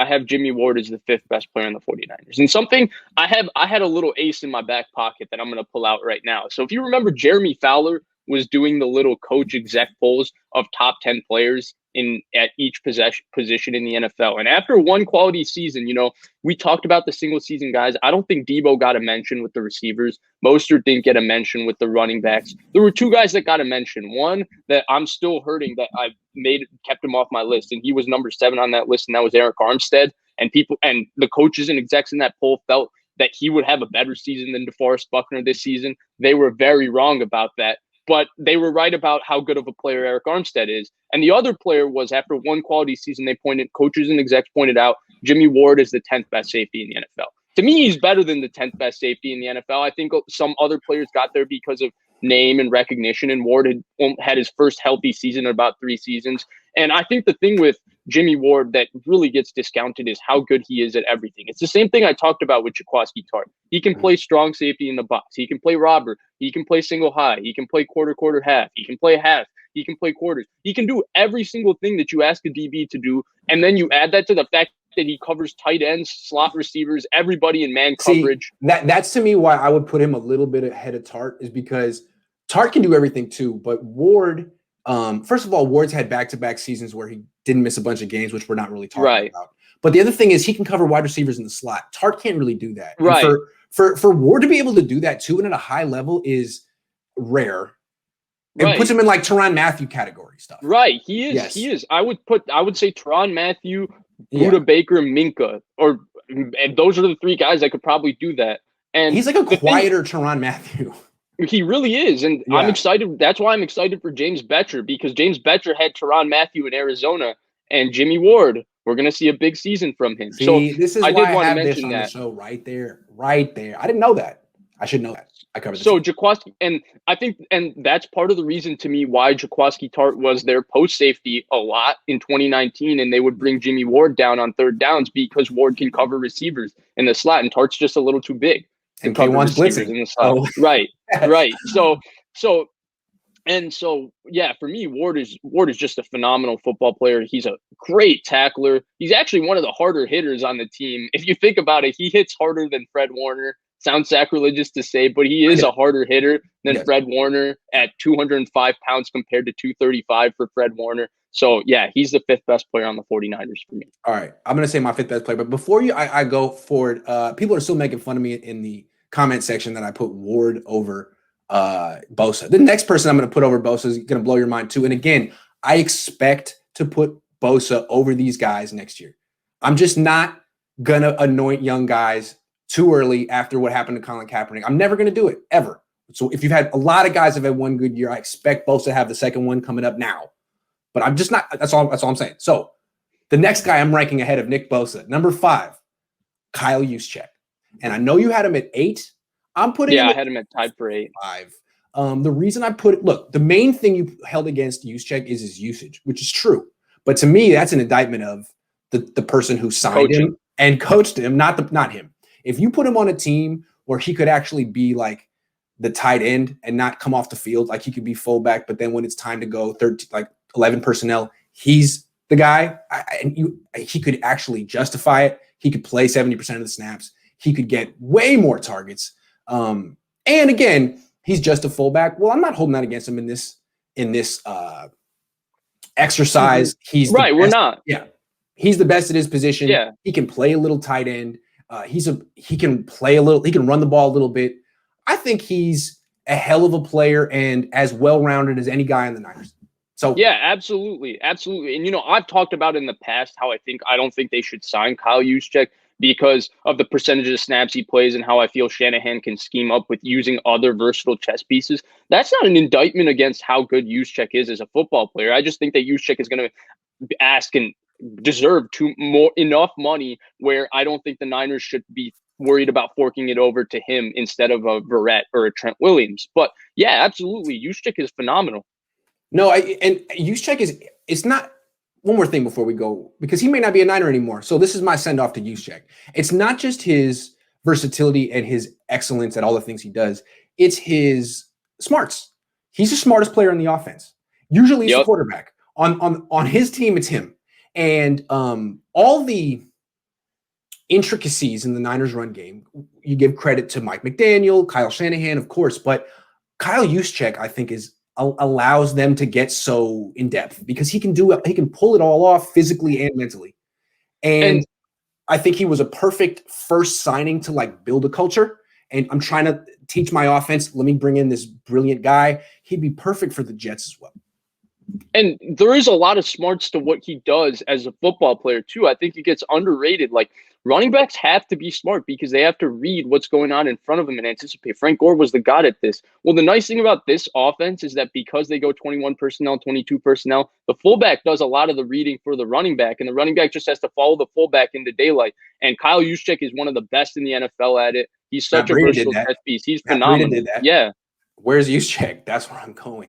I have Jimmy Ward as the fifth best player on the 49ers. And something I had a little ace in my back pocket that I'm going to pull out right now. So if you remember, Jeremy Fowler was doing the little coach exec polls of top 10 players at each position in the NFL. And after one quality season, we talked about the single season guys. I don't think Debo got a mention with the receivers. Mostert didn't get a mention with the running backs. There were two guys that got a mention. One that I'm still hurting that I kept him off my list, and he was number 7 on that list, and that was Eric Armstead. And the coaches and execs in that poll felt that he would have a better season than DeForest Buckner this season. They were very wrong about that. But they were right about how good of a player Eric Armstead is. And the other player was, after one quality season, coaches and execs pointed out Jimmy Ward is the 10th best safety in the NFL. To me, he's better than the 10th best safety in the NFL. I think some other players got there because of name and recognition, and Ward had his first healthy season in about 3 seasons. And I think the thing with Jimmy Ward that really gets discounted is how good he is at everything. It's the same thing I talked about with Jaquiski Tartt. He can play strong safety in the box. He can play robber. He can play single high. He can play quarter, half. He can play half. He can play quarters. He can do every single thing that you ask a DB to do. And then you add that to the fact that he covers tight ends, slot receivers, everybody in man coverage. That's to me why I would put him a little bit ahead of Tartt, is because Tartt can do everything too. But Ward, first of all, Ward's had back-to-back seasons where he didn't miss a bunch of games, which we're not really talking about. But the other thing is he can cover wide receivers in the slot. Tartt can't really do that. Right. And for Ward to be able to do that too and at a high level is rare. It puts him in like Tyrann Mathieu category stuff. Right. He is. Yes. He is. I would say Tyrann Mathieu, Buda Baker, Minka, and those are the 3 guys that could probably do that. And he's like a quieter Tyrann Mathieu. He really is. And I'm excited. That's why I'm excited for James Betcher, because James Betcher had Tyrann Mathieu in Arizona, and Jimmy Ward, we're going to see a big season from him. See, so this is why I have this on the show right there. I didn't know that. I should know that. I covered this. So Jaquiski, and I think, and that's part of the reason to me why Jaquiski Tartt was their post safety a lot in 2019, and they would bring Jimmy Ward down on third downs because Ward can cover receivers in the slot, and Tartt's just a little too big. And he wants blitzing in the slot. Oh. Right. So for me, Ward is just a phenomenal football player. He's a great tackler. He's actually one of the harder hitters on the team. If you think about it, he hits harder than Fred Warner. Sounds sacrilegious to say, but he is a harder hitter than Fred Warner at 205 pounds compared to 235 for Fred Warner. So, he's the 5th best player on the 49ers for me. All right. I'm going to say my 5th best player. But before I go forward, people are still making fun of me in the comment section that I put Ward over Bosa. The next person I'm going to put over Bosa is going to blow your mind too. And again, I expect to put Bosa over these guys next year. I'm just not going to anoint young guys too early after what happened to Colin Kaepernick. I'm never going to do it, ever. So if you've had a lot of guys have had one good year, I expect Bosa to have the second one coming up now. But I'm just not. That's all I'm saying. So the next guy I'm ranking ahead of Nick Bosa, number 5, Kyle Juszczyk. And I know you had him at 8. I'm putting him I had him at tied for 8. 5. The reason I put it, look, the main thing you held against Juszczyk is his usage, which is true. But to me, that's an indictment of the person who signed him and coached him, not him. If you put him on a team where he could actually be like the tight end and not come off the field, like he could be fullback, but then when it's time to go 11 personnel, he's the guy, he could actually justify it. He could play 70% of the snaps. He could get way more targets. And again, he's just a fullback. Well, I'm not holding that against him in this exercise. He's right. We're not. Yeah. He's the best at his position. Yeah. He can play a little tight end. He can play a little, he can run the ball a little bit. I think he's a hell of a player and as well-rounded as any guy in the Niners. So yeah, absolutely. Absolutely. And, I've talked about in the past how I don't think they should sign Kyle Juszczyk because of the percentage of snaps he plays and how I feel Shanahan can scheme up with using other versatile chess pieces. That's not an indictment against how good Juszczyk is as a football player. I just think that Juszczyk is going to ask and deserve enough money where I don't think the Niners should be worried about forking it over to him instead of a Verrett or a Trent Williams. But yeah, absolutely. Juszczyk is phenomenal. No, and Juszczyk it's not. One more thing before we go, because he may not be a Niner anymore. So this is my send-off to Juszczyk. It's not just his versatility and his excellence at all the things he does. It's his smarts. He's the smartest player in the offense. Usually he's the quarterback. On his team, it's him. And all the intricacies in the Niners run game. You give credit to Mike McDaniel, Kyle Shanahan, of course, but Kyle Juszczyk, I think, allows them to get so in depth because he can pull it all off physically and mentally. And I think he was a perfect first signing to like build a culture. And I'm trying to teach my offense. Let me bring in this brilliant guy. He'd be perfect for the Jets as well. And there is a lot of smarts to what he does as a football player, too. I think he gets underrated. Like, running backs have to be smart because they have to read what's going on in front of them and anticipate. Frank Gore was the god at this. Well, the nice thing about this offense is that because they go 21 personnel, 22 personnel, the fullback does a lot of the reading for the running back, and the running back just has to follow the fullback into daylight. And Kyle Juszczyk is one of the best in the NFL at it. He's such a versatile set piece. He's phenomenal. Yeah. Where's Juszczyk? That's where I'm going.